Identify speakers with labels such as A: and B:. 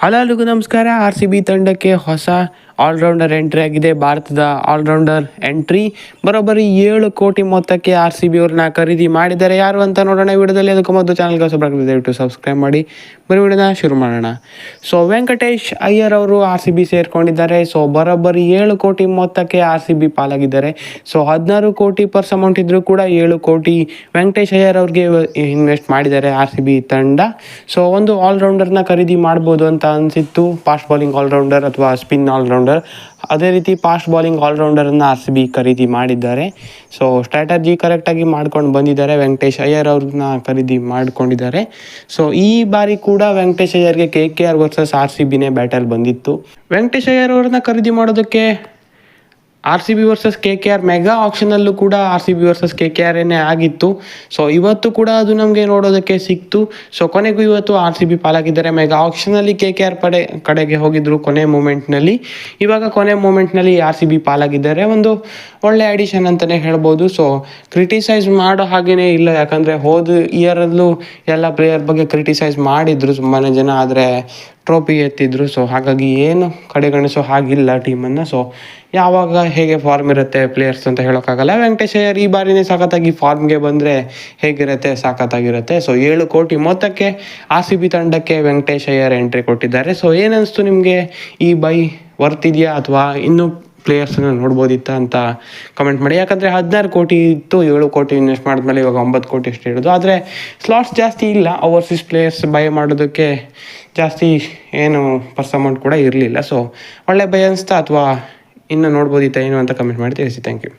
A: Hello ನಮಸ್ಕಾರ. RCB ತಂಡಕ್ಕೆ ಹೊಸ ಆಲ್ರೌಂಡರ್ ಎಂಟ್ರಿ ಆಗಿದೆ. ಭಾರತದ ಆಲ್ರೌಂಡರ್ ಎಂಟ್ರಿ ಬರೋಬ್ಬರಿ 7 ಕೋಟಿ ಮೊತ್ತಕ್ಕೆ RCB ಅವ್ರನ್ನ ಖರೀದಿ ಮಾಡಿದ್ದಾರೆ. ಯಾರು ಅಂತ ನೋಡೋಣ ವಿಡಿಯೋದಲ್ಲಿ. ಅದಕ್ಕೂ ಮೊದಲು ಚಾನಲ್ಗೆ ಹೊಸಬರಾಗಿದ್ದರೆ ದಯವಿಟ್ಟು ಸಬ್ಸ್ಕ್ರೈಬ್ ಮಾಡಿ. ಬರೀ ವಿಡಿಯೋನ ಶುರು ಮಾಡೋಣ. ಸೊ ವೆಂಕಟೇಶ್ ಅಯ್ಯರ್ ಅವರು RCB ಸೇರ್ಕೊಂಡಿದ್ದಾರೆ. ಸೊ ಬರೋಬ್ಬರಿ 7 ಕೋಟಿ ಮೊತ್ತಕ್ಕೆ RCB ಪಾಲಾಗಿದ್ದಾರೆ. ಸೊ 16 ಕೋಟಿ ಪರ್ಸ್ ಅಮೌಂಟ್ ಇದ್ರೂ ಕೂಡ 7 ಕೋಟಿ ವೆಂಕಟೇಶ್ ಅಯ್ಯರ್ ಅವ್ರಿಗೆ ಇನ್ವೆಸ್ಟ್ ಮಾಡಿದ್ದಾರೆ RCB ತಂಡ. ಸೊ ಒಂದು ಆಲ್ರೌಂಡರ್ನ ಖರೀದಿ ಮಾಡ್ಬೋದು ಅಂತ ಅನಿಸಿತ್ತು. ಫಾಸ್ಟ್ ಬೌಲಿಂಗ್ ಆಲ್ರೌಂಡರ್ ಅಥವಾ ಸ್ಪಿನ್ ಆಲ್ರೌಂಡರ್, ಅದೇ ರೀತಿ ಫಾಸ್ಟ್ ಬೌಲಿಂಗ್ ಆಲ್ರೌಂಡರನ್ನು RCB ಖರೀದಿ ಮಾಡಿದ್ದಾರೆ. ಸೊ ಸ್ಟ್ರಾಟಜಿ ಕರೆಕ್ಟಾಗಿ ಮಾಡ್ಕೊಂಡು ಬಂದಿದ್ದಾರೆ. ವೆಂಕಟೇಶ್ ಅಯ್ಯರ್ ಅವ್ರನ್ನ ಖರೀದಿ ಮಾಡ್ಕೊಂಡಿದ್ದಾರೆ. ಸೊ ಈ ಬಾರಿ ಕೂಡ ವೆಂಕಟೇಶ್ ಅಯ್ಯರ್ಗೆ KKR ವರ್ಸಸ್ RCBನೇ ಬ್ಯಾಟಲ್ ಬಂದಿತ್ತು. ವೆಂಕಟೇಶ್ ಅಯ್ಯರ್ ಅವ್ರನ್ನ ಖರೀದಿ ಮಾಡೋದಕ್ಕೆ RCB ವರ್ಸಸ್ KKR ಮೆಗಾ ಆಕ್ಷನಲ್ಲೂ ಕೂಡ RCB ವರ್ಸಸ್ KKR ಆಗಿತ್ತು. ಸೊ ಇವತ್ತು ಕೂಡ ಅದು ನಮಗೆ ನೋಡೋದಕ್ಕೆ ಸಿಕ್ತು. ಸೊ ಕೊನೆಗೂ ಇವತ್ತು RCB ಪಾಲಾಗಿದ್ದಾರೆ. ಮೆಗಾ ಆಕ್ಷನಲ್ಲಿ KKR ಕಡೆಗೆ ಹೋಗಿದ್ರು ಕೊನೆ ಮೂಮೆಂಟ್ನಲ್ಲಿ. ಇವಾಗ ಕೊನೆ ಮೂಮೆಂಟ್ನಲ್ಲಿ RCB ಪಾಲಾಗಿದ್ದಾರೆ. ಒಂದು ಒಳ್ಳೆ ಅಡಿಷನ್ ಅಂತಲೇ ಹೇಳ್ಬೋದು. ಸೊ ಕ್ರಿಟಿಸೈಸ್ ಮಾಡೋ ಹಾಗೇ ಇಲ್ಲ, ಯಾಕಂದರೆ ಹೋದ ಇಯರಲ್ಲೂ ಎಲ್ಲ ಪ್ಲೇಯರ್ ಬಗ್ಗೆ ಕ್ರಿಟಿಸೈಸ್ ಮಾಡಿದ್ರು ತುಂಬಾ ಜನ, ಆದರೆ ಟ್ರೋಫಿ ಎತ್ತಿದ್ರು. ಸೊ ಹಾಗಾಗಿ ಏನು ಕಡೆಗಣಿಸೋ ಹಾಗಿಲ್ಲ ಟೀಮನ್ನು. ಸೊ ಯಾವಾಗ ಹೇಗೆ ಫಾರ್ಮ್ ಇರುತ್ತೆ ಪ್ಲೇಯರ್ಸ್ ಅಂತ ಹೇಳೋಕ್ಕಾಗಲ್ಲ. ವೆಂಕಟೇಶ್ ಅಯ್ಯರ್ ಈ ಬಾರಿನೇ ಸಖತ್ತಾಗಿ ಫಾರ್ಮ್ಗೆ ಬಂದರೆ ಹೇಗಿರುತ್ತೆ, ಸಖತ್ತಾಗಿರುತ್ತೆ. ಸೊ 7 ಕೋಟಿ ಮೊತ್ತಕ್ಕೆ RCB ತಂಡಕ್ಕೆ ವೆಂಕಟೇಶ್ ಅಯ್ಯರ್ ಎಂಟ್ರಿ ಕೊಟ್ಟಿದ್ದಾರೆ. ಸೊ ಏನನ್ನಿಸ್ತು ನಿಮಗೆ? ಈ ಬೈ ವರ್ತ್ ಇದೆಯಾ ಅಥವಾ ಇನ್ನೂ ಪ್ಲೇಯರ್ಸನ್ನು ನೋಡ್ಬೋದಿತ್ತ ಅಂತ ಕಮೆಂಟ್ ಮಾಡಿ. ಯಾಕಂದರೆ 16 ಕೋಟಿ ಇತ್ತು, 7 ಕೋಟಿ ಇನ್ವೆಸ್ಟ್ ಮಾಡಿದ್ಮೇಲೆ ಇವಾಗ 9 ಕೋಟಿ ಅಷ್ಟೇ ಇರೋದು. ಆದರೆ ಸ್ಲಾಟ್ಸ್ ಜಾಸ್ತಿ ಇಲ್ಲ, ಓವರ್ಸೀಸ್ ಪ್ಲೇಯರ್ಸ್ ಬೈ ಮಾಡೋದಕ್ಕೆ ಜಾಸ್ತಿ ಏನು ಪರ್ಸ್ ಅಮೌಂಟ್ ಕೂಡ ಇರಲಿಲ್ಲ. ಸೊ ಒಳ್ಳೆ ಬೈ ಅನಿಸ್ತಾ ಅಥವಾ ಇನ್ನೂ ನೋಡ್ಬೋದಿತ್ತ ಏನು ಅಂತ ಕಮೆಂಟ್ ಮಾಡಿ ತಿಳಿಸಿ. Thank you.